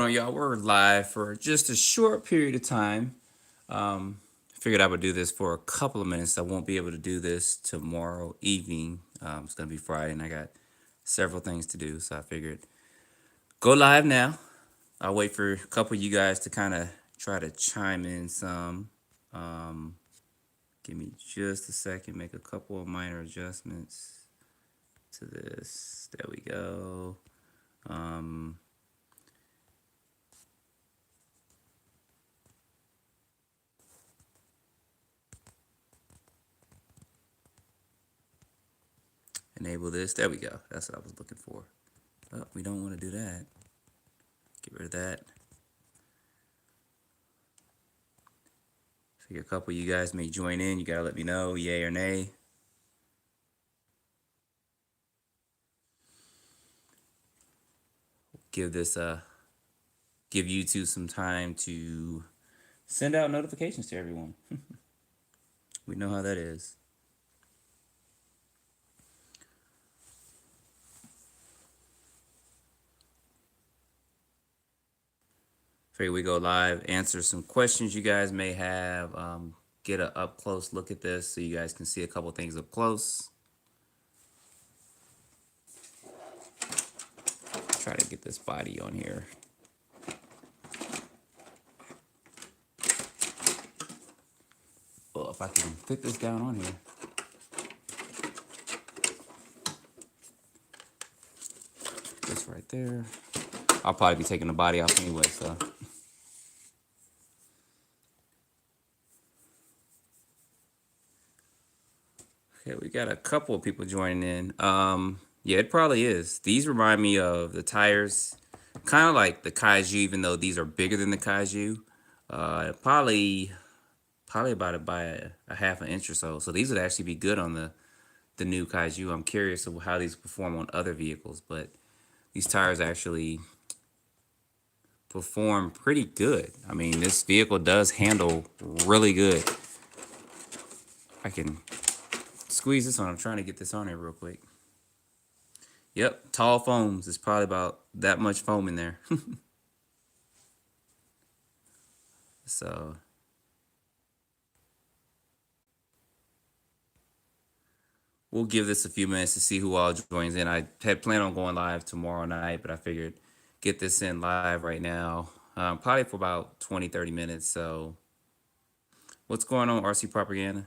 Y'all, we're live for just a short period of time. Figured I would do this for a couple of minutes. I won't be able to do this tomorrow evening. It's gonna be Friday, and I got several things to do, so I figured go live now. I'll wait for a couple of you guys to kind of try to chime in some. Um, Give me just a second. Make a couple of minor adjustments to this. There we go. Um, Enable this. There we go. That's what I was looking for. Oh, we don't want to do that. Get rid of that. Figure a couple of you guys may join in. You gotta let me know, yay or nay. Give YouTube some time to send out notifications to everyone. We know how that is. Figure we go live, answer some questions you guys may have, get an up close look at this so you guys can see a couple things up close. Try to get this body on here. Well, if I can fit this down on here. This right there. I'll probably be taking the body off anyway, so. Okay, we got a couple of people joining in. Yeah, it probably is. These remind me of the tires, kind of like the Kaiju, even though these are bigger than the Kaiju. Probably about it by a half an inch or so. So these would actually be good on the new Kaiju. I'm curious of how these perform on other vehicles, but these tires actually perform pretty good. I mean, this vehicle does handle really good. I can squeeze this on. I'm trying to get this on here real quick. Yep, tall foams. It's probably about that much foam in there. So we'll give this a few minutes to see who all joins in. I had planned on going live tomorrow night, but I figured get this in live right now, probably for about 20-30 minutes. So what's going on, RC Propaganda?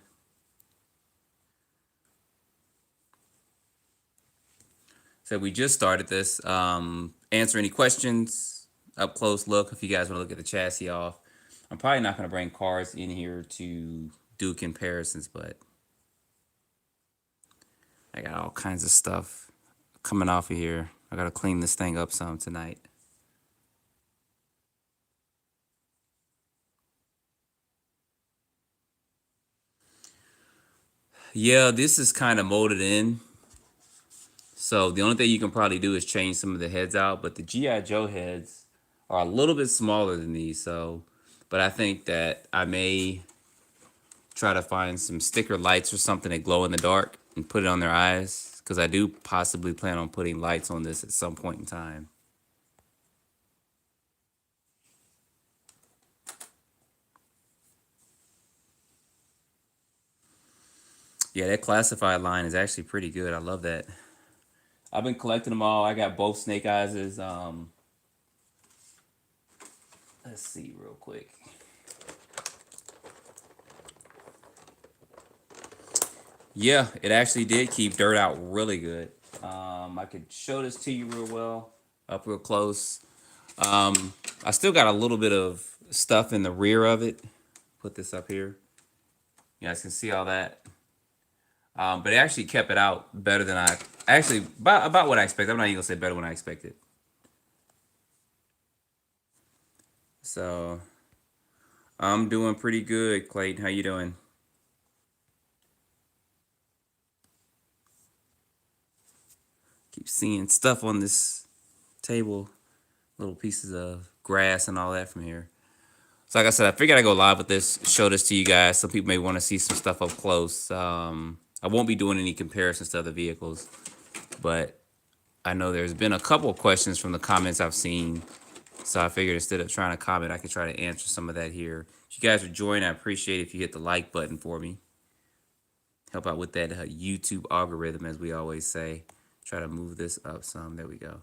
So we just started this. Answer any questions, up close look if you guys want to look at the chassis off. I'm probably not going to bring cars in here to do comparisons, but I got all kinds of stuff coming off of here. I got to clean this thing up some tonight. Yeah, this is kind of molded in. So the only thing you can probably do is change some of the heads out, but the G.I. Joe heads are a little bit smaller than these. So, but I think that I may try to find some sticker lights or something that glow in the dark and put it on their eyes, because I do possibly plan on putting lights on this at some point in time. Yeah, that classified line is actually pretty good. I love that. I've been collecting them all. I got both Snake Eyes. Let's see real quick. Yeah, it actually did keep dirt out really good. I could show this to you real well, up real close. I still got a little bit of stuff in the rear of it. Put this up here. You guys can see all that. But it actually kept it out better than about what I expected. I'm not even gonna say better than I expected. So I'm doing pretty good, Clayton. How you doing? Keep seeing stuff on this table, little pieces of grass and all that from here. So like I said, I figured I'd go live with this, show this to you guys. Some people may want to see some stuff up close. I won't be doing any comparisons to other vehicles, but I know there's been a couple of questions from the comments I've seen So I figured instead of trying to comment, I could try to answer some of that here. If you guys are joining, I appreciate it if you hit the like button for me. Help out with that YouTube algorithm, as we always say. Try to move this up some. There we go.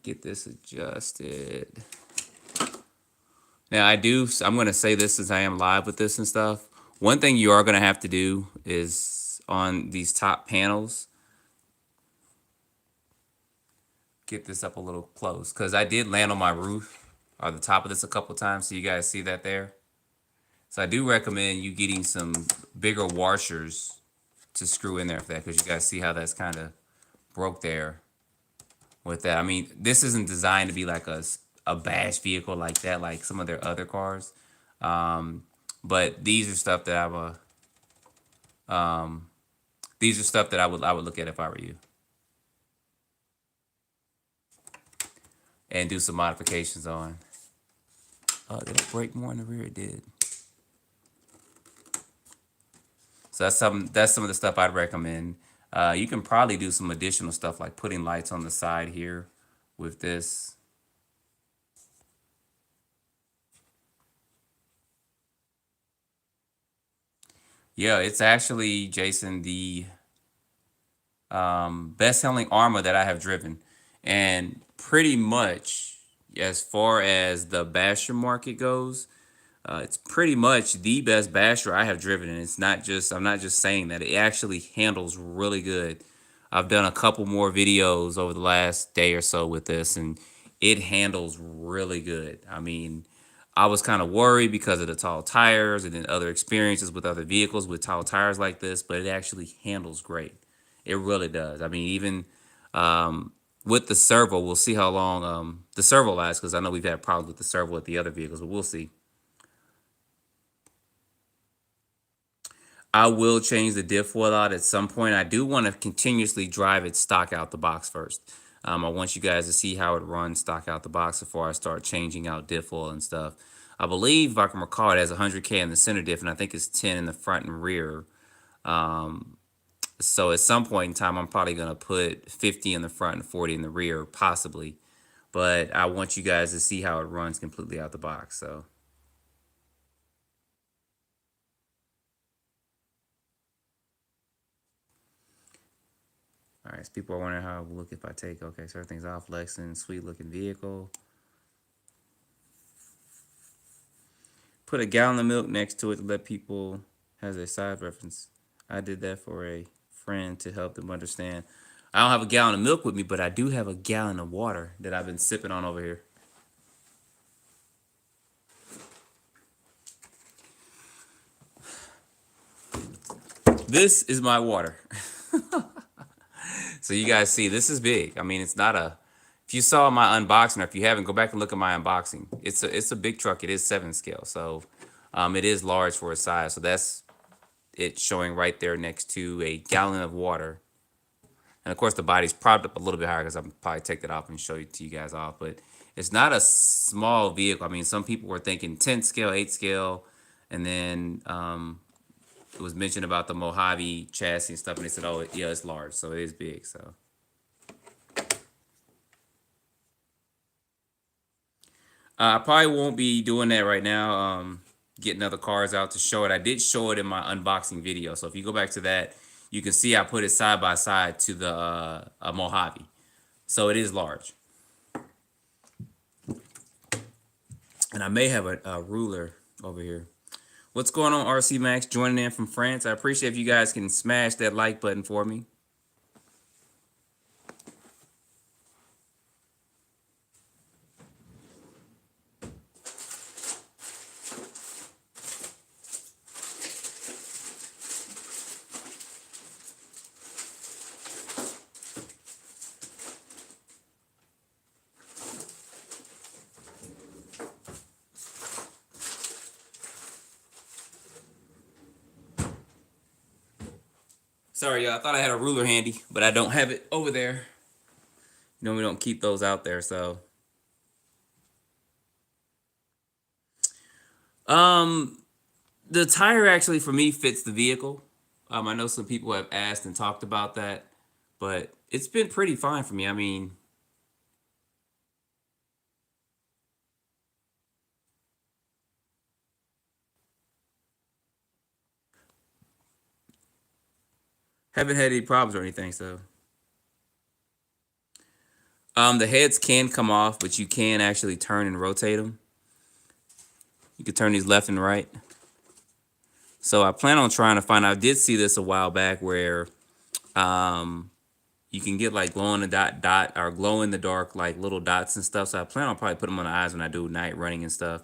Get this adjusted. Now I'm going to say this since I am live with this and stuff. One thing you are going to have to do is on these top panels, get this up a little close, because I did land on my roof or the top of this a couple times, so you guys see that there. So I do recommend you getting some bigger washers to screw in there for that, because you guys see how that's kind of broke there with that. I mean, this isn't designed to be like a bash vehicle like that, like some of their other cars. But these are stuff that I would look at if I were you, and do some modifications on. Did it break more in the rear? It did. So that's some of the stuff I'd recommend. You can probably do some additional stuff like putting lights on the side here with this. Yeah, it's actually, Jason, the best-selling ARRMA that I have driven. And pretty much, as far as the basher market goes, it's pretty much the best basher I have driven. And I'm not just saying that. It actually handles really good. I've done a couple more videos over the last day or so with this, and it handles really good. I mean, I was kind of worried because of the tall tires and then other experiences with other vehicles with tall tires like this, but it actually handles great. It really does. I mean, even with the servo, we'll see how long the servo lasts, because I know we've had problems with the servo with the other vehicles, but we'll see. I will change the diff wheel out at some point. I do want to continuously drive it stock out the box first. I want you guys to see how it runs stock out the box before I start changing out diff oil and stuff. I believe, if I can recall, it has 100K in the center diff, and I think it's 10 in the front and rear. So at some point in time, I'm probably going to put 50 in the front and 40 in the rear, possibly. But I want you guys to see how it runs completely out the box. So. All right, so people are wondering how it will look if I take, okay, so everything's off, Lexan, sweet looking vehicle. Put a gallon of milk next to it to let people has a side reference. I did that for a friend to help them understand. I don't have a gallon of milk with me, but I do have a gallon of water that I've been sipping on over here. This is my water. So you guys see, this is big. I mean, it's not a, if you saw my unboxing, or if you haven't, go back and look at my unboxing. It's a big truck. It is 7 scale. So it is large for its size. So that's it showing right there next to a gallon of water. And of course the body's propped up a little bit higher, because I'll probably take that off and show it to you guys off. But it's not a small vehicle. I mean, some people were thinking 10 scale, 8 scale. And then it was mentioned about the Mojave chassis and stuff, and they said, oh, yeah, it's large, so it is big. So I probably won't be doing that right now, getting other cars out to show it. I did show it in my unboxing video, so if you go back to that, you can see I put it side by side to the Mojave. So it is large. And I may have a ruler over here. What's going on, RC Max, joining in from France? I appreciate if you guys can smash that like button for me. Sorry, y'all. I thought I had a ruler handy, but I don't have it over there. You know, we don't keep those out there, so. The tire actually, for me, fits the vehicle. I know some people have asked and talked about that, but it's been pretty fine for me. I mean, haven't had any problems or anything. So, the heads can come off, but you can actually turn and rotate them. You can turn these left and right. So I plan on trying to find. I did see this a while back where um, you can get like glow in the dot or glow in the dark like little dots and stuff. So I plan on probably putting them on the eyes when I do night running and stuff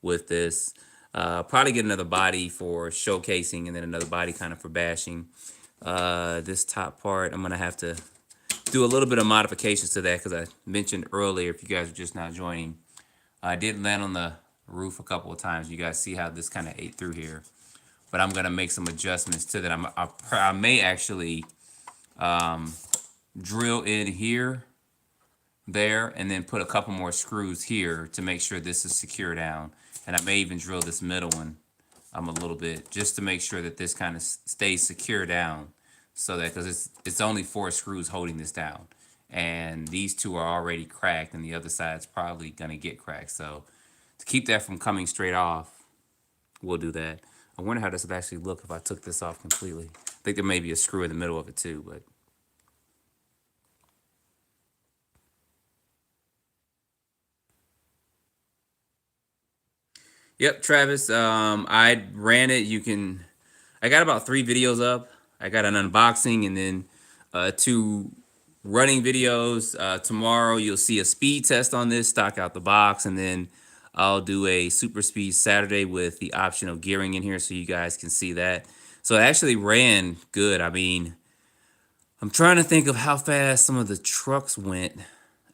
with this. Probably get another body for showcasing and then another body kind of for bashing. This top part, I'm gonna have to do a little bit of modifications to that because I mentioned earlier, if you guys are just now joining, I did land on the roof a couple of times. You guys see how this kind of ate through here, but I'm gonna make some adjustments to that. I may actually drill in here, there, and then put a couple more screws here to make sure this is secure down. And I may even drill this middle one a little bit just to make sure that this kind of stays secure down. So that, because it's only 4 screws holding this down, and these 2 are already cracked, and the other side's probably gonna get cracked. So to keep that from coming straight off, we'll do that. I wonder how this would actually look if I took this off completely. I think there may be a screw in the middle of it too, but yep, Travis. I ran it. I got about 3 videos up. I got an unboxing and then 2 running videos. Tomorrow you'll see a speed test on this, stock out the box, and then I'll do a super speed Saturday with the option of gearing in here so you guys can see that. So it actually ran good. I mean, I'm trying to think of how fast some of the trucks went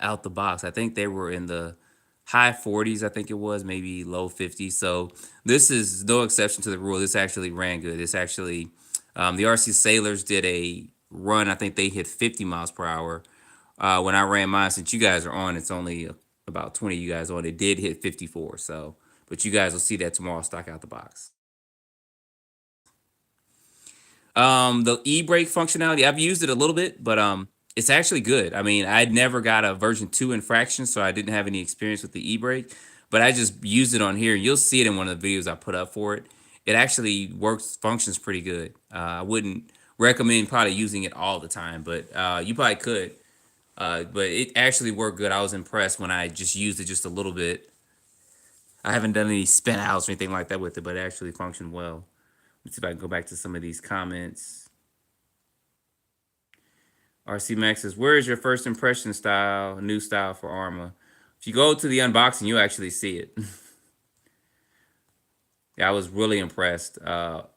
out the box. I think they were in the high 40s, I think it was, maybe low 50s. So this is no exception to the rule. This actually ran good. This actually, the RC Sailors did a run. I think they hit 50 miles per hour. When I ran mine, since you guys are on, it's only about 20 of you guys on. It did hit 54. So, but you guys will see that tomorrow, stock out the box. The e-brake functionality, I've used it a little bit, but it's actually good. I mean, I'd never got a version 2 infraction, so I didn't have any experience with the e-brake, but I just used it on here. You'll see it in one of the videos I put up for it. It actually works, functions pretty good. I wouldn't recommend probably using it all the time, but you probably could. But it actually worked good. I was impressed when I just used it just a little bit. I haven't done any spin outs or anything like that with it, but it actually functioned well. Let's see if I can go back to some of these comments. RC Max says, where is your first impression style, new style for ARRMA? If you go to the unboxing, you'll actually see it. Yeah, I was really impressed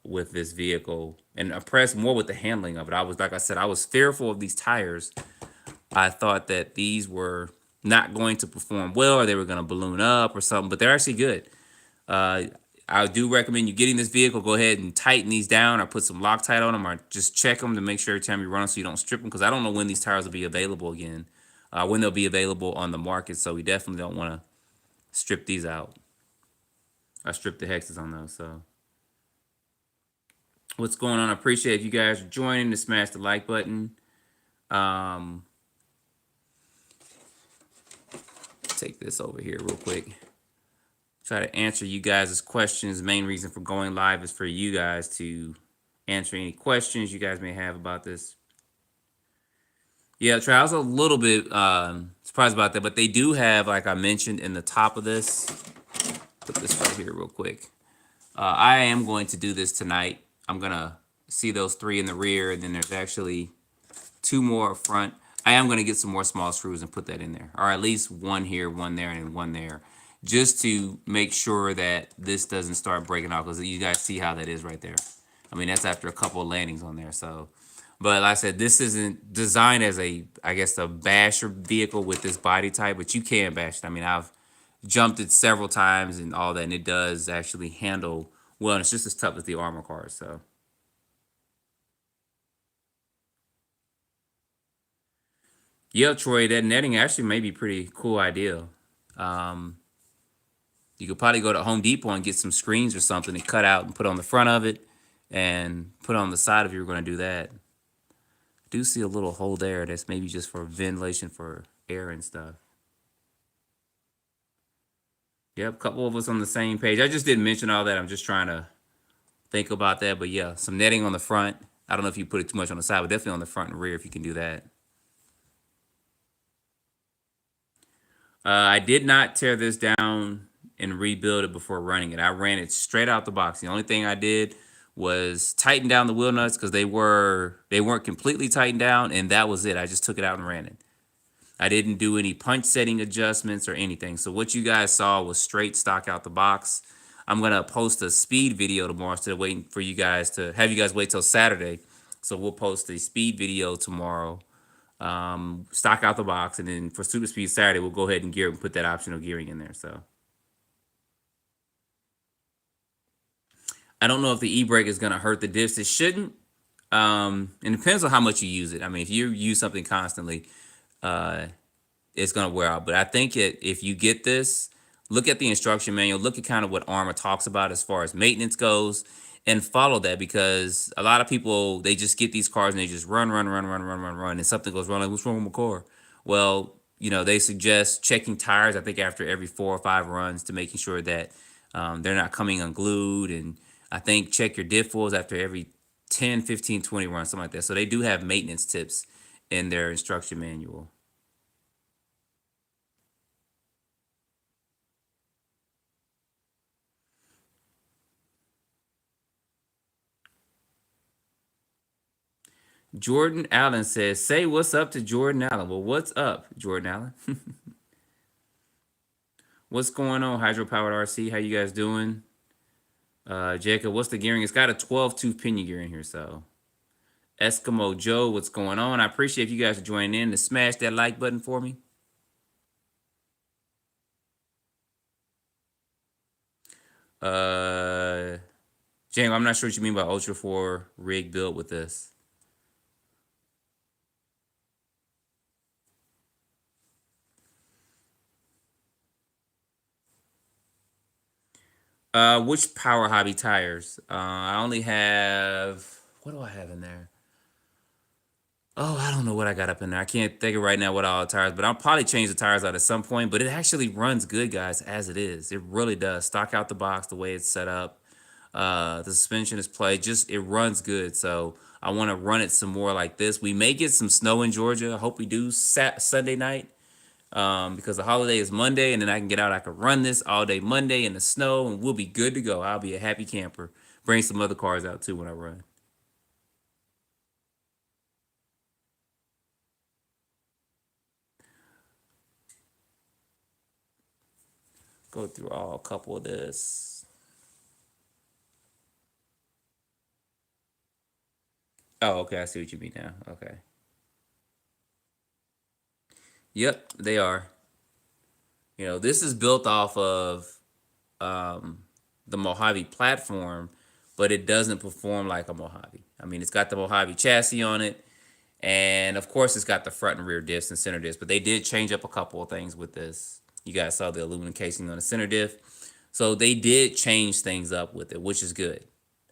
with this vehicle and impressed more with the handling of it. I was, like I said, I was fearful of these tires. I thought that these were not going to perform well or they were going to balloon up or something, but they're actually good. I do recommend you getting this vehicle, go ahead and tighten these down or put some Loctite on them or just check them to make sure every time you run them so you don't strip them, because I don't know when these tires will be available again, when they'll be available on the market. So we definitely don't want to strip these out. I stripped the hexes on those. So what's going on? I appreciate you guys joining, to smash the like button. Take this over here real quick. Try to answer you guys' questions. The main reason for going live is for you guys to answer any questions you guys may have about this. Yeah, I was a little bit surprised about that, but they do have, like I mentioned in the top of this, put this right here real quick. I am going to do this tonight. I'm going to see those 3 in the rear, and then there's actually 2 more up front. I am going to get some more small screws and put that in there, or at least 1 here, 1 there, and 1 there, just to make sure that this doesn't start breaking off, because you guys see how that is right there. I mean, that's after a couple of landings on there. So, but like I said, this isn't designed as I guess, a basher vehicle with this body type, but you can bash it. I mean, I've jumped it several times and all that, and it does actually handle well, and it's just as tough as the ARRMA cars. So, yeah, Troy, that netting actually may be pretty cool idea. Um, You could probably go to Home Depot and get some screens or something to cut out and put on the front of it and put on the side if you were going to do that. Do see a little hole there that's maybe just for ventilation for air and stuff. Yep, couple of us on the same page. I just didn't mention all that. I'm just trying to think about that. But yeah, some netting on the front. I don't know if you put it too much on the side, but definitely on the front and rear if you can do that. I did not tear this down and rebuild it before running it. I ran it straight out the box. The only thing I did was tighten down the wheel nuts because they weren't completely tightened down, and that was it. I just took it out and ran it. I didn't do any punch setting adjustments or anything. So what you guys saw was straight stock out the box. I'm gonna post a speed video tomorrow instead of waiting for you guys to have you guys wait till Saturday. So we'll post a speed video tomorrow, stock out the box, and then for Super Speed Saturday, we'll go ahead and gear and put that optional gearing in there. So I don't know if the e-brake is gonna hurt the diffs. It shouldn't. And it depends on how much you use it. I mean, if you use something constantly, uh, it's gonna wear out. But I think if you get this, look at the instruction manual, look at kind of what ARRMA talks about as far as maintenance goes, and follow that because a lot of people they just get these cars and they just run, and something goes wrong. Like, what's wrong with my car? Well, they suggest checking tires. I think after every 4 or 5 runs to making sure that they're not coming unglued, and I think check your diff oils after every 10, 15, 20 runs, something like that. So they do have maintenance tips in their instruction manual. Jordan Allen says, "Say what's up to Jordan Allen." Well, what's up, Jordan Allen? What's going on, Hydropowered RC? How you guys doing? Jacob, what's the gearing? It's got a 12-tooth pinion gear in here, so. Eskimo Joe, what's going on? I appreciate you guys joining in to smash that like button for me. James, I'm not sure what you mean by Ultra 4 rig built with this. Which Power Hobby tires? I only have, what do I have in there? Oh, I don't know what I got up in there. I can't think of right now what all the tires, but I'll probably change the tires out at some point. But it actually runs good, guys, as it is. It really does. Stock out the box, the way it's set up. The suspension is played. Just it runs good. So I want to run it some more like this. We may get some snow in Georgia. I hope we do Sunday night. Because the holiday is Monday, and then I can get out. I can run this all day Monday in the snow, and we'll be good to go. I'll be a happy camper. Bring some other cars out too when I run. Go through all a couple of this. Oh, okay. I see what you mean now. Okay. Yep, they are. This is built off of um, the Mojave platform, but it doesn't perform like a Mojave. I mean, it's got the Mojave chassis on it, and of course, it's got the front and rear diffs and center diffs. But they did change up a couple of things with this. You guys saw the aluminum casing on the center diff, so they did change things up with it, which is good.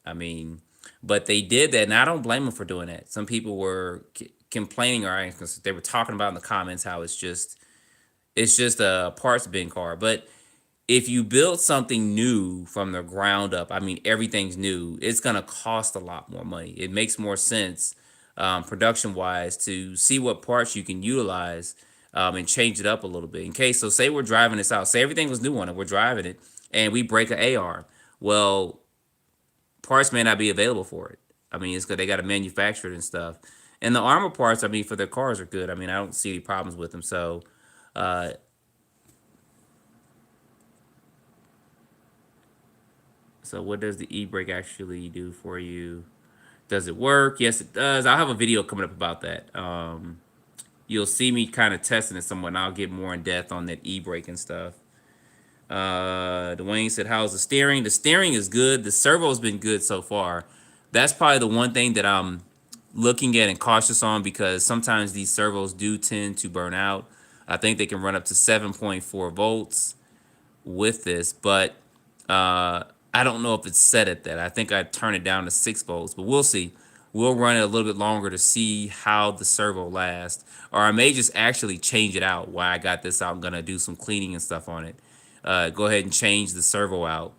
I mean, but they did that, and I don't blame them for doing that. Some people were complaining, or they were talking about in the comments how it's just a parts bin car. But if you build something new from the ground up, I mean, everything's new, it's going to cost a lot more money. It makes more sense production wise to see what parts you can utilize and change it up a little bit. In case, so say we're driving this out, say everything was new on it, we're driving it, and we break an AR. Well, parts may not be available for it. I mean, it's good. They got to manufacture it and stuff. And the ARRMA parts, I mean, for their cars are good. I mean, I don't see any problems with them. So, uh, so what does the e-brake actually do for you? Does it work? Yes, it does. I'll have a video coming up about that. You'll see me kind of testing it somewhat, and I'll get more in depth on that e-brake and stuff. Dwayne said, "How's the steering?" The steering is good. The servo's been good so far. That's probably the one thing that I'm looking at and cautious on because sometimes these servos do tend to burn out. I think they can run up to 7.4 volts with this, but I don't know if it's set at that. I think I'd turn it down to 6 volts, but we'll see. We'll run it a little bit longer to see how the servo lasts. Or I may just actually change it out while I got this out. I'm going to do some cleaning and stuff on it. Go ahead and change the servo out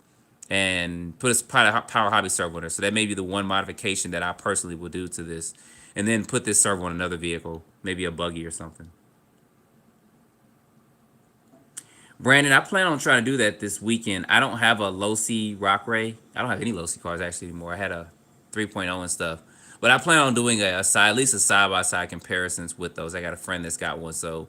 and put a power hobby servo in there. So that may be the one modification that I personally will do to this. And then put this servo on another vehicle, maybe a buggy or something. Brandon, I plan on trying to do that this weekend. I don't have a low C Rock Ray. I don't have any low C cars actually anymore. I had a 3.0 and stuff. But I plan on doing a side, at least a side-by-side comparisons with those. I got a friend that's got one, so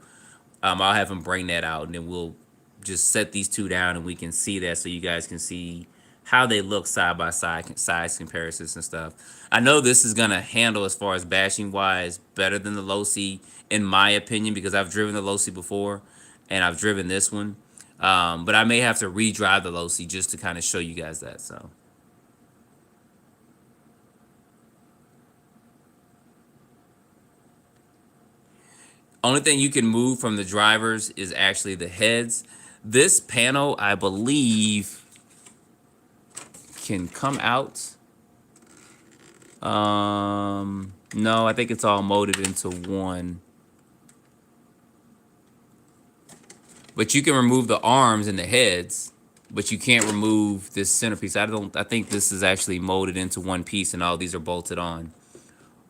I'll have him bring that out, and then we'll just set these two down, and we can see that, so you guys can see how they look side by side, size comparisons and stuff. I know this is gonna handle as far as bashing wise better than the low C, in my opinion, because I've driven the low C before, and I've driven this one. But I may have to re-drive the low C just to kind of show you guys that. So. Only thing you can move from the drivers is actually the heads. This panel, I believe, can come out. No, I think it's all molded into one. But you can remove the arms and the heads, but you can't remove this centerpiece. I think this is actually molded into one piece, and all these are bolted on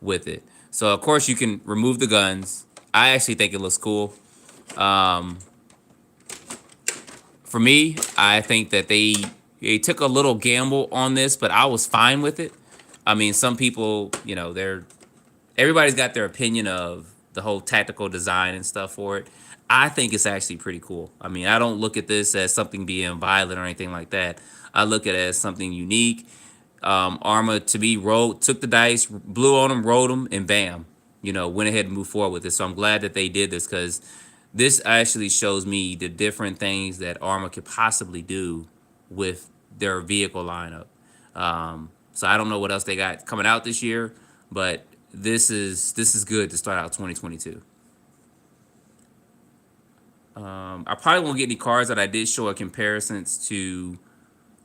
with it. So of course you can remove the guns. I actually think it looks cool. For me, I think that they took a little gamble on this, but I was fine with it. I mean, some people, you know, everybody's got their opinion of the whole tactical design and stuff for it. I think it's actually pretty cool. I mean, I don't look at this as something being violent or anything like that. I look at it as something unique. ARRMA, to me, took the dice, blew on them, rolled them, and bam, you know, went ahead and moved forward with it. So I'm glad that they did this, because this actually shows me the different things that ARRMA could possibly do with their vehicle lineup. So I don't know what else they got coming out this year, but this is good to start out 2022. I probably won't get any cars that I did show a comparisons to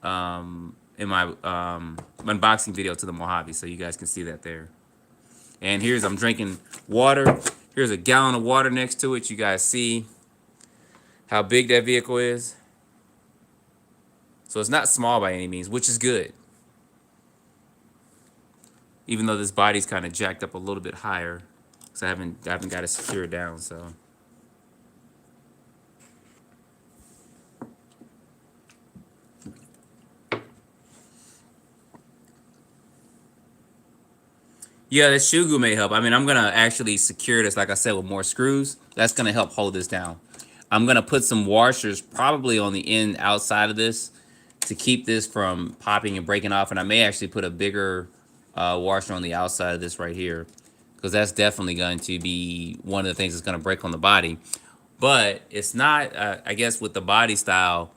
in my unboxing video to the Mojave, so you guys can see that there. And I'm drinking water. Here's a gallon of water next to it. You guys see how big that vehicle is. So it's not small by any means, which is good. Even though this body's kind of jacked up a little bit higher, because I haven't got it secured down. So. Yeah, the Shugu may help. I mean, I'm going to actually secure this, like I said, with more screws. That's going to help hold this down. I'm going to put some washers probably on the end outside of this to keep this from popping and breaking off. And I may actually put a bigger washer on the outside of this right here, because that's definitely going to be one of the things that's going to break on the body. But it's not, I guess, with the body style,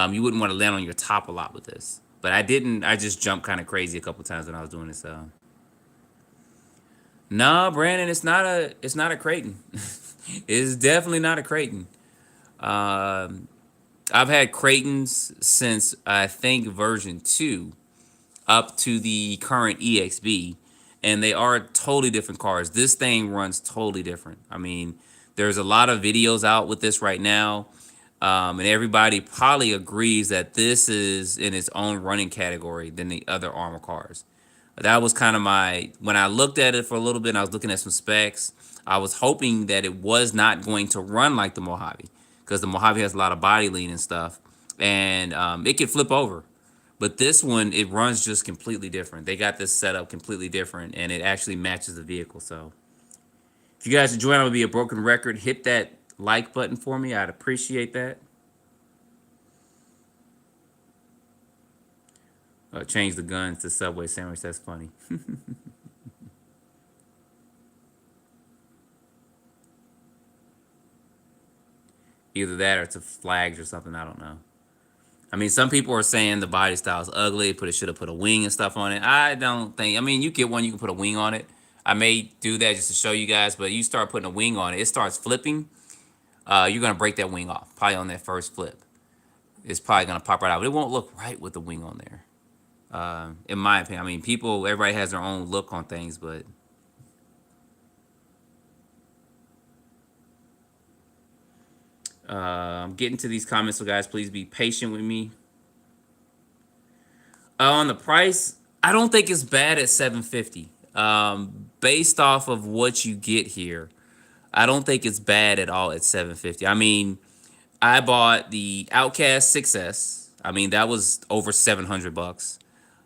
you wouldn't want to land on your top a lot with this. But I just jumped kind of crazy a couple times when I was doing this. No, Brandon, it's not a Creighton. It's definitely not a Creighton. I've had Creightons since I think version 2 up to the current EXB, and they are totally different cars. This thing runs totally different. I mean, there's a lot of videos out with this right now, and everybody probably agrees that this is in its own running category than the other ARRMA cars. That was kind of when I looked at it for a little bit and I was looking at some specs, I was hoping that it was not going to run like the Mojave, because the Mojave has a lot of body lean and stuff, and it could flip over. But this one, it runs just completely different. They got this set up completely different, and it actually matches the vehicle. So if you guys enjoy it, I'm going to be a broken record. Hit that like button for me. I'd appreciate that. Change the guns to Subway sandwich. That's funny. Either that or it's a flags or something. I don't know. I mean, some people are saying the body style is ugly. Should have put a wing and stuff on it. I don't think. I mean, you get one, you can put a wing on it. I may do that just to show you guys, but you start putting a wing on it, it starts flipping. You're gonna break that wing off probably on that first flip. It's probably gonna pop right out, but it won't look right with the wing on there. in my opinion. I mean, everybody has their own look on things, but I'm getting to these comments, so guys, please be patient with me. On the price, I don't think it's bad at 750. Based off of what you get here, I don't think it's bad at all at 750. I mean, I bought the Outcast 6S. I mean, that was over 700 bucks.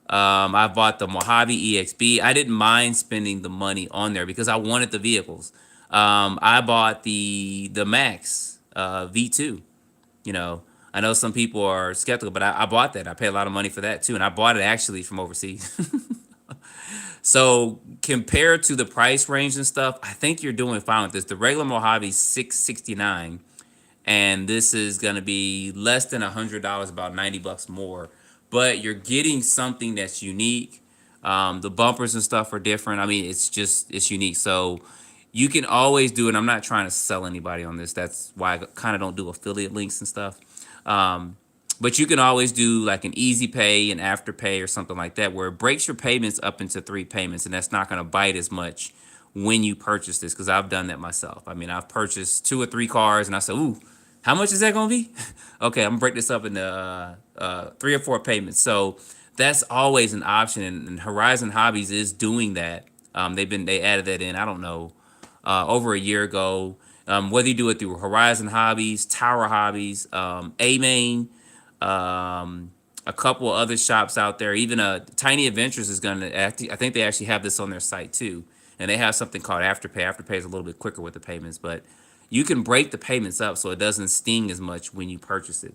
I bought the Mojave EXB. I didn't mind spending the money on there because I wanted the vehicles. I bought the Max V2. You know, I know some people are skeptical, but I bought that. I paid a lot of money for that too, and I bought it actually from overseas. So compared to the price range and stuff, I think you're doing fine with this. The regular Mojave 669, and this is gonna be less than $100, about 90 bucks more. But you're getting something that's unique. The bumpers and stuff are different. I mean, it's unique. So you can always do it. I'm not trying to sell anybody on this. That's why I kind of don't do affiliate links and stuff. Um, but you can always do like an easy pay, an after pay, or something like that, where it breaks your payments up into 3 payments, and that's not going to bite as much when you purchase this. Because I've done that myself. I mean, I've purchased 2 or 3 cars, and I said, "Ooh, how much is that going to be?" Okay, I'm gonna break this up into 3 or 4 payments. So that's always an option, and Horizon Hobbies is doing that. They added that in. I don't know, over a year ago. Whether you do it through Horizon Hobbies, Tower Hobbies, A Main, a couple of other shops out there. Even Tiny Adventures is gonna. I think they actually have this on their site too, and they have something called Afterpay. Afterpay is a little bit quicker with the payments, but you can break the payments up so it doesn't sting as much when you purchase it.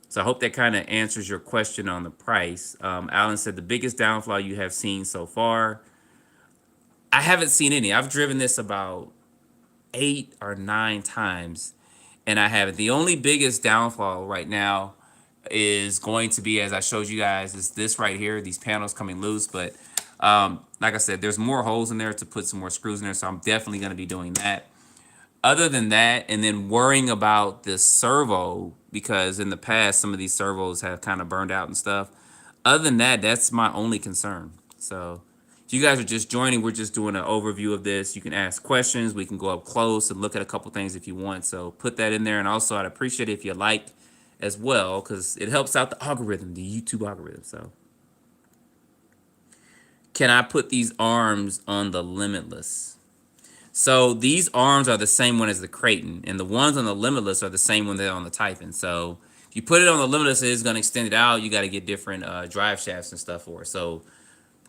So I hope that kind of answers your question on the price. Alan said the biggest downfall you have seen so far. I haven't seen any. I've driven this about 8 or 9 times, and I haven't. The only biggest downfall right now is going to be, as I showed you guys, is this right here, these panels coming loose. But like I said, there's more holes in there to put some more screws in there, so I'm definitely going to be doing that. Other than that, and then worrying about the servo, because in the past, some of these servos have kind of burned out and stuff. Other than that, that's my only concern. So if you guys are just joining, we're just doing an overview of this. You can ask questions. We can go up close and look at a couple things if you want. So put that in there. And also, I'd appreciate it if you like as well, because it helps out the algorithm, the YouTube algorithm. So can I put these arms on the Limitless? So these arms are the same one as the Creighton, and the ones on the Limitless are the same one that are on the Titan. So if you put it on the Limitless, it is going to extend it out. You got to get different drive shafts and stuff for it. So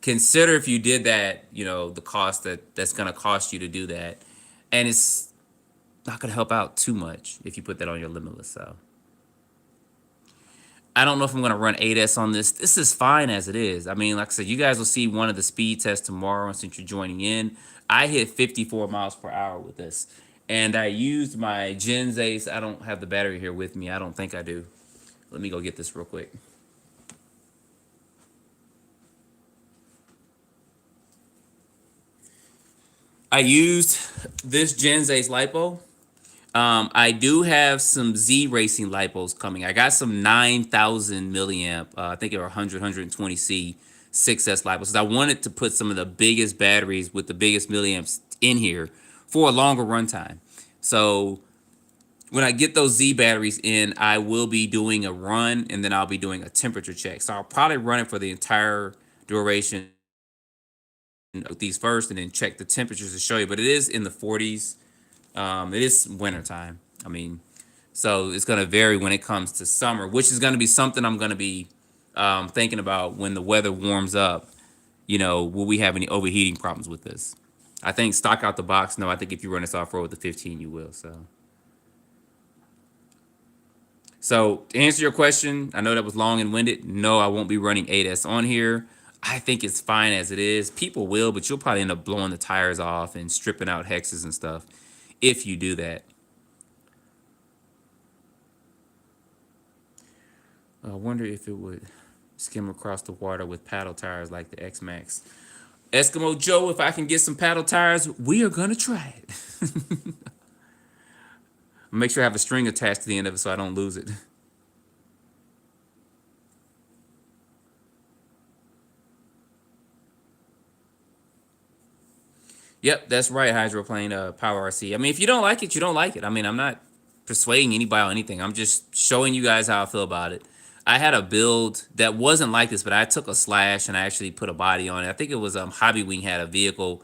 consider, if you did that, the cost that's going to cost you to do that. And it's not going to help out too much if you put that on your Limitless. So I don't know if I'm going to run 8S on this. This is fine as it is. I mean, like I said, you guys will see one of the speed tests tomorrow since you're joining in. I hit 54 miles per hour with this. And I used my Gens Ace. I don't have the battery here with me. I don't think I do. Let me go get this real quick. I used this Gens Ace lipo. I do have some Z Racing lipos coming. I got some 9,000 milliamp, I think they were 100, 120C 6S lipos. I wanted to put some of the biggest batteries with the biggest milliamps in here for a longer runtime. So when I get those Z batteries in, I will be doing a run, and then I'll be doing a temperature check. So I'll probably run it for the entire duration with these first, and then check the temperatures to show you. But it is in the 40s. It is winter time. I mean, so it's going to vary when it comes to summer, which is going to be something I'm going to be thinking about when the weather warms up. Will we have any overheating problems with this? I think stock out the box, no. I think if you run this off-road with the 15, you will. So to answer your question, I know that was long and winded. No, I won't be running 8S on here. I think it's fine as it is. People will, but you'll probably end up blowing the tires off and stripping out hexes and stuff if you do that. I wonder if it would skim across the water with paddle tires like the X-Max. Eskimo Joe, if I can get some paddle tires, we are going to try it. Make sure I have a string attached to the end of it so I don't lose it. Yep, that's right. Hydroplane Power RC. I mean, if you don't like it, you don't like it. I mean, I'm not persuading anybody on anything. I'm just showing you guys how I feel about it. I had a build that wasn't like this, but I took a slash and I actually put a body on it. I think it was Hobby Wing had a vehicle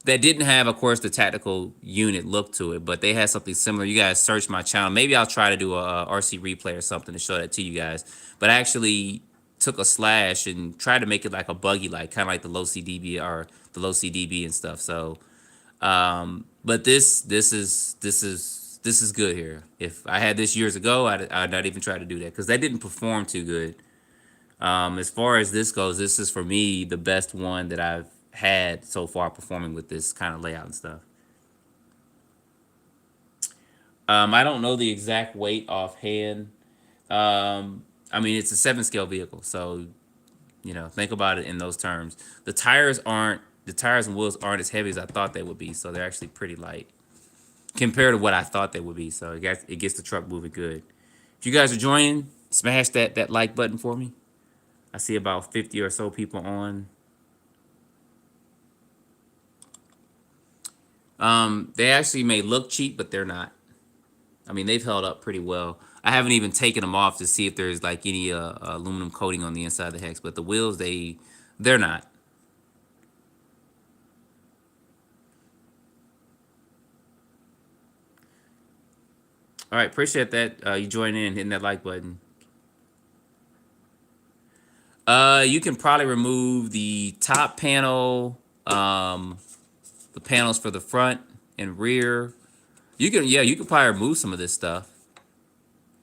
that didn't have, of course, the tactical unit look to it, but they had something similar. You guys search my channel. Maybe I'll try to do a RC replay or something to show that to you guys. But I actually took a slash and tried to make it like a buggy, like kind of like the low CDB or the low CDB and stuff. So, but this is good here. If I had this years ago, I'd not even try to do that because that didn't perform too good. As far as this goes, this is for me the best one that I've had so far performing with this kind of layout and stuff. I don't know the exact weight offhand. I mean, it's a 7 scale vehicle, so think about it in those terms. The tires and wheels aren't as heavy as I thought they would be, so they're actually pretty light compared to what I thought they would be. So it gets the truck moving good. If you guys are joining, smash that like button for me. I see about 50 or so people on. They actually may look cheap, but they're not. I mean, they've held up pretty well. I haven't even taken them off to see if there's like any aluminum coating on the inside of the hex, but the wheels, they're not. All right, appreciate that. You joining in, hitting that like button. You can probably remove the top panel, the panels for the front and rear. You can probably remove some of this stuff.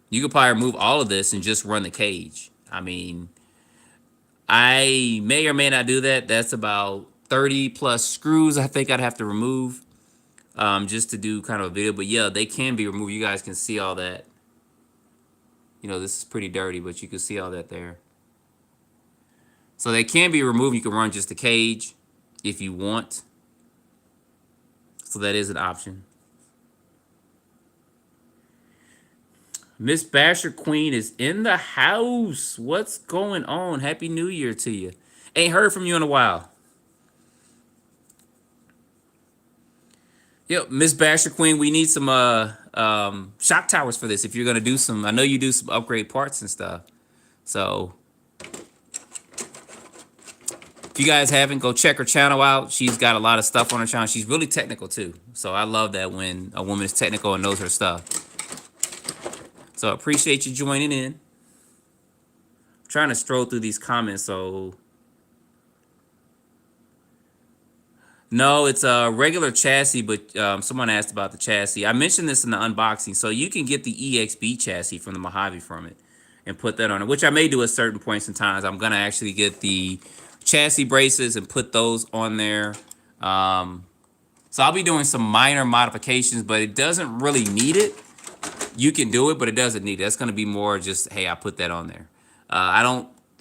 You could probably remove all of this and just run the cage. I mean, I may or may not do that. That's about 30 plus screws I think I'd have to remove just to do kind of a video. But yeah, they can be removed. You guys can see all that. This is pretty dirty, but you can see all that there. So they can be removed. You can run just the cage if you want. So that is an option. Miss Basher Queen is in the house. What's going on? Happy New Year to you. Ain't heard from you in a while. Yep, Miss Basher Queen, we need some shock towers for this. If you're gonna do some, I know you do some upgrade parts and stuff. So if you guys haven't, go check her channel out. She's got a lot of stuff on her channel. She's really technical too. So I love that when a woman is technical and knows her stuff. So I appreciate you joining in. I'm trying to stroll through these comments. So no, it's a regular chassis, but someone asked about the chassis. I mentioned this in the unboxing. So you can get the EXB chassis from the Mojave from it and put that on it, which I may do at certain points in times. I'm gonna actually get the chassis braces and put those on there. So I'll be doing some minor modifications, but it doesn't really need it. You can do it, but it doesn't need it. That's gonna be more just, hey, I put that on there.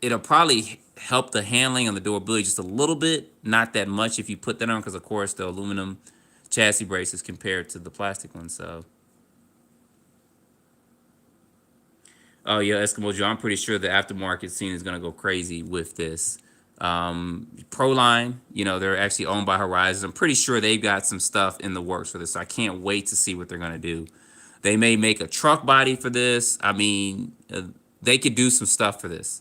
It'll probably help the handling on the durability just a little bit, not that much if you put that on, because of course the aluminum chassis braces compared to the plastic ones. So, oh yeah, Eskimo Joe, I'm pretty sure the aftermarket scene is gonna go crazy with this. Proline, they're actually owned by Horizon. I'm pretty sure they've got some stuff in the works for this. So I can't wait to see what they're gonna do. They may make a truck body for this. I mean, they could do some stuff for this.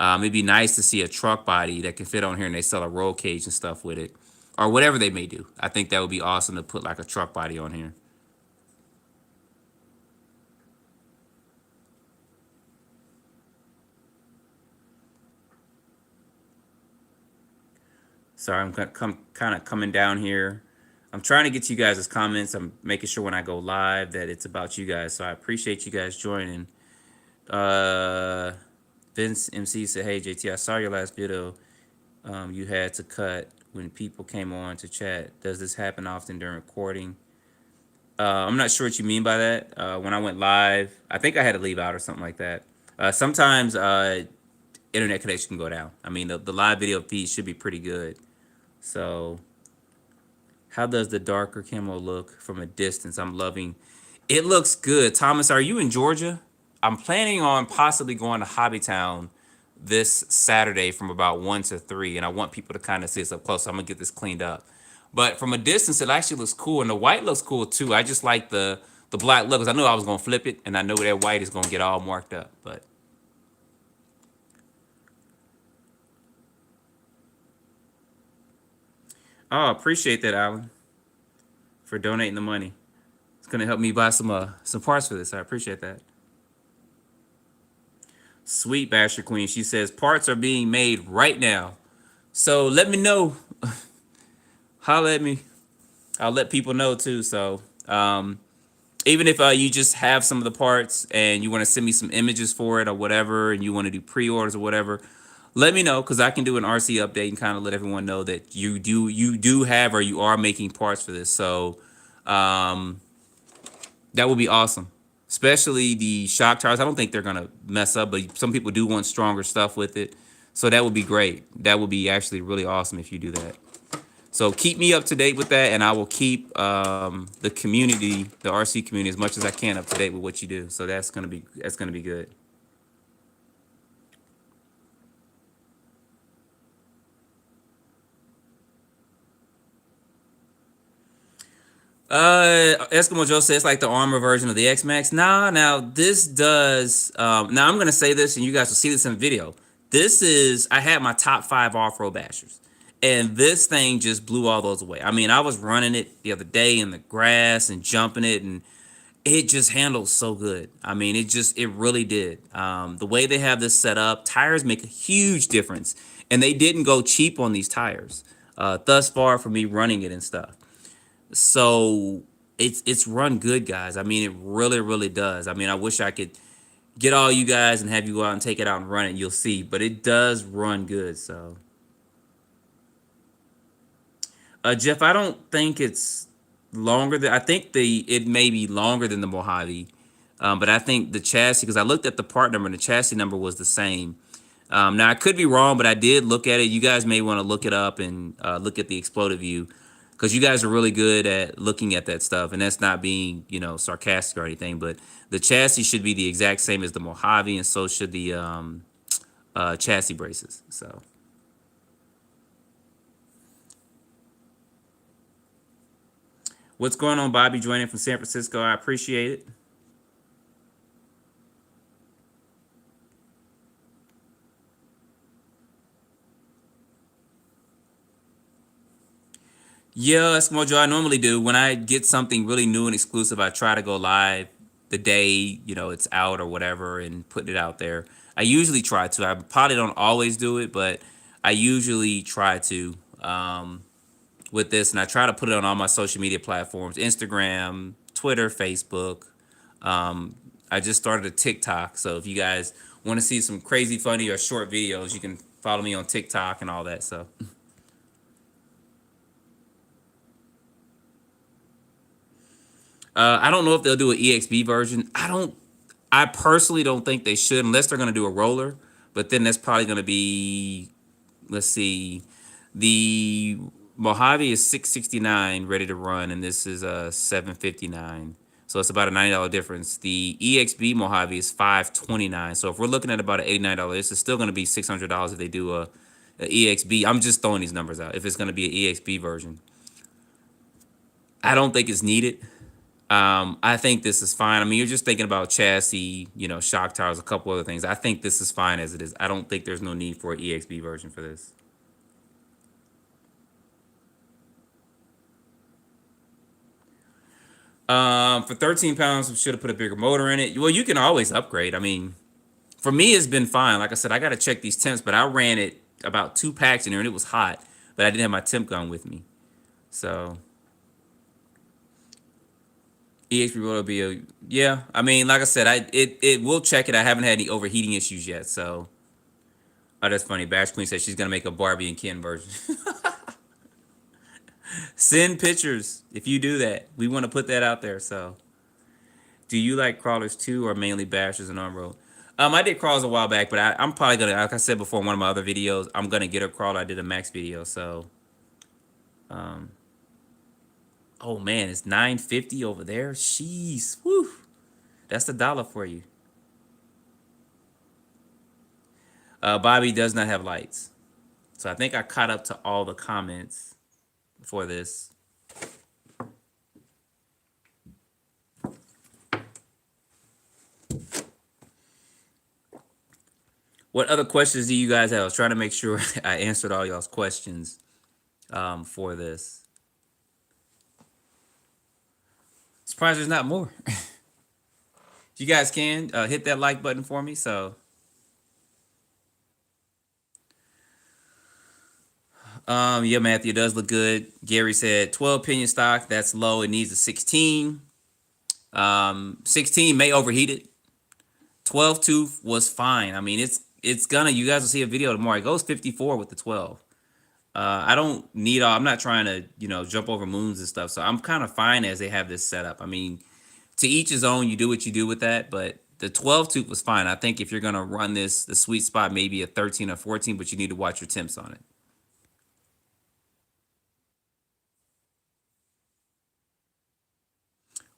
It'd be nice to see a truck body that can fit on here and they sell a roll cage and stuff with it. Or whatever they may do. I think that would be awesome to put like a truck body on here. Sorry, I'm kind of coming down here. I'm trying to get you guys' comments. I'm making sure when I go live that it's about you guys. So I appreciate you guys joining. Vince MC said, hey, JT, I saw your last video. You had to cut when people came on to chat. Does this happen often during recording? I'm not sure what you mean by that. When I went live, I think I had to leave out or something like that. Sometimes internet connection can go down. I mean, the live video feed should be pretty good. So how does the darker camo look from a distance? I'm loving it. Looks good. Thomas, are you in Georgia? I'm planning on possibly going to Hobbytown this Saturday from about 1 to 3, and I want people to kind of see us up close. So I'm gonna get this cleaned up. But from a distance, it actually looks cool, and the white looks cool too. I just like the black look, 'cause I knew I was gonna flip it, and I know that white is gonna get all marked up. But oh, appreciate that, Alan, for donating the money. It's gonna help me buy some parts for this. I appreciate that. Sweet Basher Queen. She says parts are being made right now. So let me know. Holla at me. I'll let people know too. So even if you just have some of the parts and you want to send me some images for it or whatever, and you want to do pre-orders or whatever, let me know, because I can do an RC update and kind of let everyone know that you do have or you are making parts for this. So um, that would be awesome. Especially the shock tires. I don't think they're gonna mess up, but some people do want stronger stuff with it. So that would be great. That would be actually really awesome if you do that. So keep me up to date with that, and I will keep the community, the RC community, as much as I can up to date with what you do. So that's gonna be good. Eskimo Joe says like the armor version of the X Max. Nah, now this does. Now I'm gonna say this, and you guys will see this in video. This is I had my top 5 off-road bashers, and this thing just blew all those away. I mean, I was running it the other day in the grass and jumping it, and it just handles so good. I mean, it really did. The way they have this set up, tires make a huge difference, and they didn't go cheap on these tires. Thus far for me running it and stuff. So it's run good, guys. I mean, it really does. I mean, I wish I could get all you guys and have you go out and take it out and run it. You'll see, but it does run good. So, Jeff, I don't think it's longer than I think it may be longer than the Mojave, but I think the chassis, because I looked at the part number and the chassis number was the same. Now I could be wrong, but I did look at it. You guys may want to look it up and look at the exploded view, because you guys are really good at looking at that stuff, and that's not being sarcastic or anything. But the chassis should be the exact same as the Mojave, and so should the chassis braces. So what's going on, Bobby? Joining from San Francisco, I appreciate it. Yeah, that's what I normally do. When I get something really new and exclusive, I try to go live the day, it's out or whatever, and put it out there. I usually try to. I probably don't always do it, but I usually try to with this, and I try to put it on all my social media platforms: Instagram, Twitter, Facebook. I just started a TikTok, so if you guys want to see some crazy, funny, or short videos, you can follow me on TikTok and all that. So. I don't know if they'll do an EXB version. I personally don't think they should, unless they're going to do a roller. But then that's probably going to be, let's see, the Mojave is 669 ready to run, and this is 759. So it's about a $90 difference. The EXB Mojave is 529. So if we're looking at about an $89, this is still going to be $600 if they do a EXB. I'm just throwing these numbers out. If it's going to be an EXB version, I don't think it's needed. I think this is fine. I mean, you're just thinking about chassis, shock towers, a couple other things. I think this is fine as it is. I don't think there's no need for an EXB version for this. For 13 pounds, we should have put a bigger motor in it. Well, you can always upgrade. I mean, for me, it's been fine. Like I said, I got to check these temps, but I ran it about 2 packs in there, and it was hot, but I didn't have my temp gun with me. So EXP will be yeah. I mean, like I said, it will check it. I haven't had any overheating issues yet. So, oh, that's funny. Bash Queen said she's gonna make a Barbie and Ken version. Send pictures if you do that. We want to put that out there. So, do you like crawlers too, or mainly bashers and on road? I did crawls a while back, but I'm probably gonna, like I said before in one of my other videos, I'm gonna get a crawler. I did a max video, so. Um, oh man, it's 950 over there. Jeez, whew. That's the dollar for you. Bobby does not have lights. So I think I caught up to all the comments. for this. What other questions do you guys have? I was trying to make sure I answered all y'all's questions for this. Surprised there's not more. If you guys can hit that like button for me. So, yeah, Matthew, it does look good. Gary said 12 pinion stock. That's low. It needs a 16. 16 may overheat it. 12 tooth was fine. I mean, it's gonna. You guys will see a video tomorrow. It goes 54 with the 12. I don't need all. I'm not trying to jump over moons and stuff. So I'm kind of fine as they have this set up. I mean, to each his own. You do what you do with that. But the 12 tooth was fine. I think if you're gonna run this, the sweet spot maybe a 13 or 14, but you need to watch your temps on it.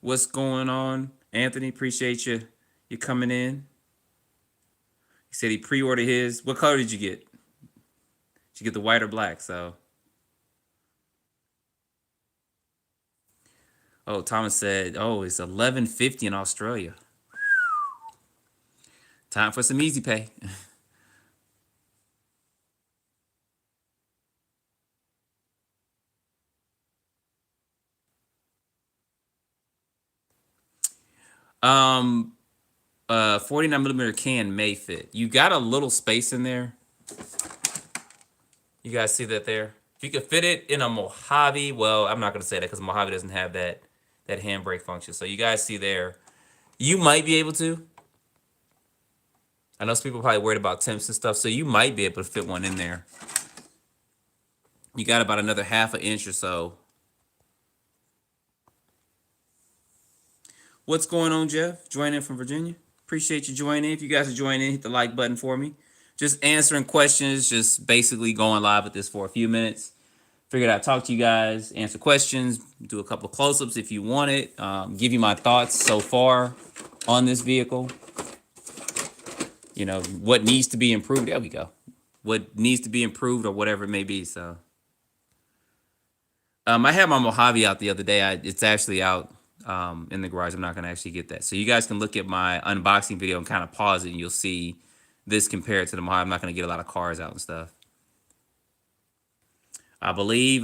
What's going on, Anthony? Appreciate you coming in. He said he pre-ordered his. What color did you get? Did you get the white or black? So, oh, Thomas said, oh, it's 11.50 in Australia. Time for some easy pay. Um, 49 millimeter can may fit. You got a little space in there. You guys see that there? If you could fit it in a Mojave, well, I'm not gonna say that because Mojave doesn't have that handbrake function. So you guys see there, you might be able to. I know some people are probably worried about temps and stuff, so you might be able to fit one in there. You got about another half an inch or so. What's going on, Jeff? Joining in from Virginia. Appreciate you joining in. If you guys are joining in, hit the like button for me. Just answering questions, just basically going live with this for a few minutes. Figured I'd talk to you guys, answer questions, do a couple of close-ups if you want it, give you my thoughts so far on this vehicle. What needs to be improved. There we go. What needs to be improved or whatever it may be. So, I had my Mojave out the other day. It's actually out in the garage. I'm not going to actually get that. So you guys can look at my unboxing video and kind of pause it, and you'll see this compared to the Mojave. I'm not going to get a lot of cars out and stuff. I believe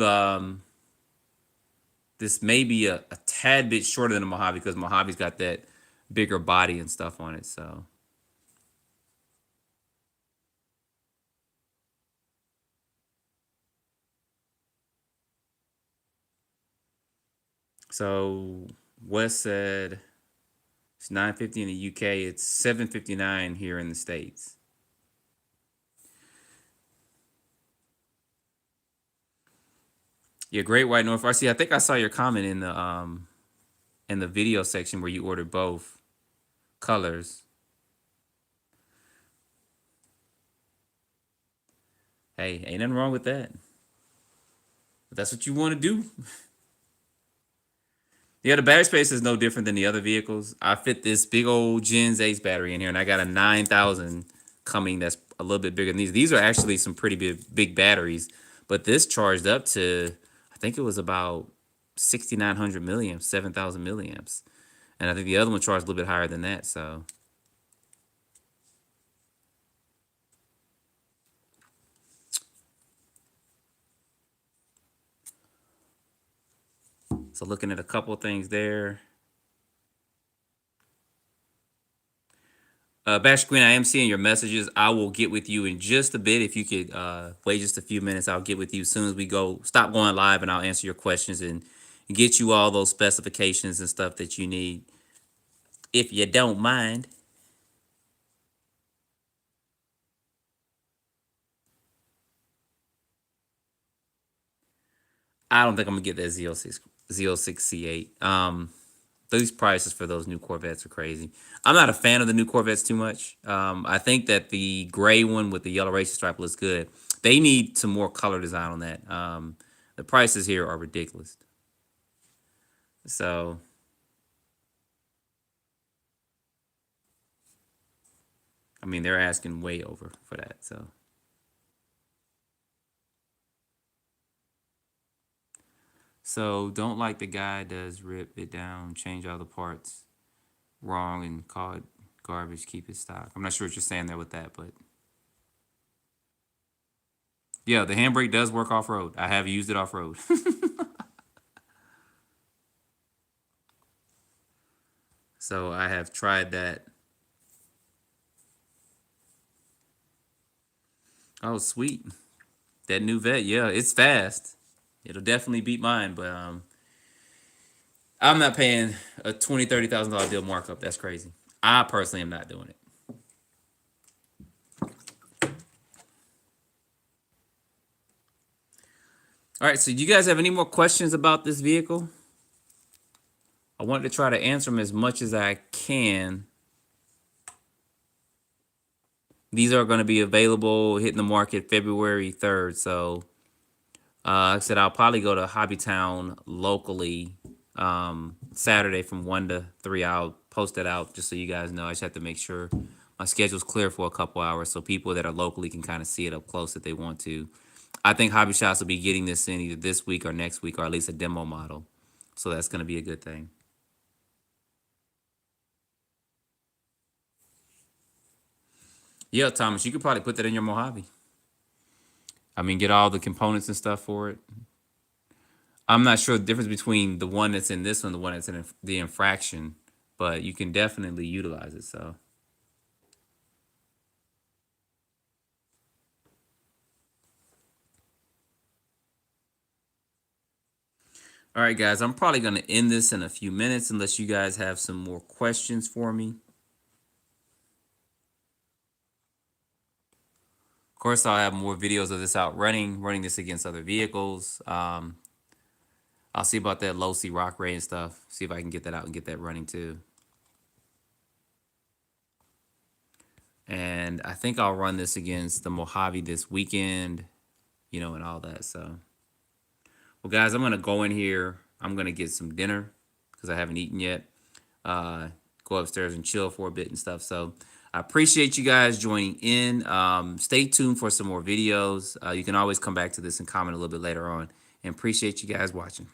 this may be a tad bit shorter than the Mojave because Mojave's got that bigger body and stuff on it. So Wes said it's 9.50 in the UK. It's 7.59 here in the States. Yeah, Great White North RC. I think I saw your comment in the video section where you ordered both colors. Hey, ain't nothing wrong with that. If that's what you want to do. Yeah, the battery space is no different than the other vehicles. I fit this big old Gens Ace battery in here, and I got a 9,000 coming that's a little bit bigger than these. These are actually some pretty big batteries, but this charged up to, I think it was about 6,900 milliamps, 7,000 milliamps. And I think the other one charged a little bit higher than that, so. So looking at a couple of things there. Bash Queen, I am seeing your messages. I will get with you in just a bit. If you could wait just a few minutes, I'll get with you as soon as we stop going live, and I'll answer your questions and get you all those specifications and stuff that you need, if you don't mind. I don't think I'm gonna get that Z06 C8. These prices for those new Corvettes are crazy. I'm not a fan of the new Corvettes too much. I think that the gray one with the yellow racing stripe looks good. They need some more color design on that. The prices here are ridiculous. So, I mean, they're asking way over for that. So, So don't like the guy does rip it down, change all the parts wrong, and call it garbage. Keep it stock. I'm not sure what you're saying there with that, but yeah, the handbrake does work off road. I have used it off road. So I have tried that. Oh, sweet. That new vet, yeah, it's fast. It'll definitely beat mine, but I'm not paying a $20,000-$30,000 deal markup. That's crazy. I personally am not doing it. All right, so do you guys have any more questions about this vehicle? I wanted to try to answer them as much as I can. These are going to be available, hitting the market February 3rd. So, like I said, I'll probably go to Hobbytown locally Saturday from 1 to 3. I'll post it out just so you guys know. I just have to make sure my schedule's clear for a couple hours so people that are locally can kind of see it up close if they want to. I think Hobby Shops will be getting this in either this week or next week, or at least a demo model. So that's going to be a good thing. Yeah, Thomas, you could probably put that in your Mojave. I mean, get all the components and stuff for it. I'm not sure the difference between the one that's in this one, the one that's in the infraction, but you can definitely utilize it. So, all right, guys, I'm probably going to end this in a few minutes unless you guys have some more questions for me. Of course, I'll have more videos of this out running this against other vehicles. I'll see about that low C rock ray and stuff. See if I can get that out and get that running too. And I think I'll run this against the Mojave this weekend, you know, and all that. So, well, guys, I'm going to go in here. I'm going to get some dinner because I haven't eaten yet. Go upstairs and chill for a bit and stuff. So I appreciate you guys joining in. Stay tuned for some more videos. You can always come back to this and comment a little bit later on. And appreciate you guys watching.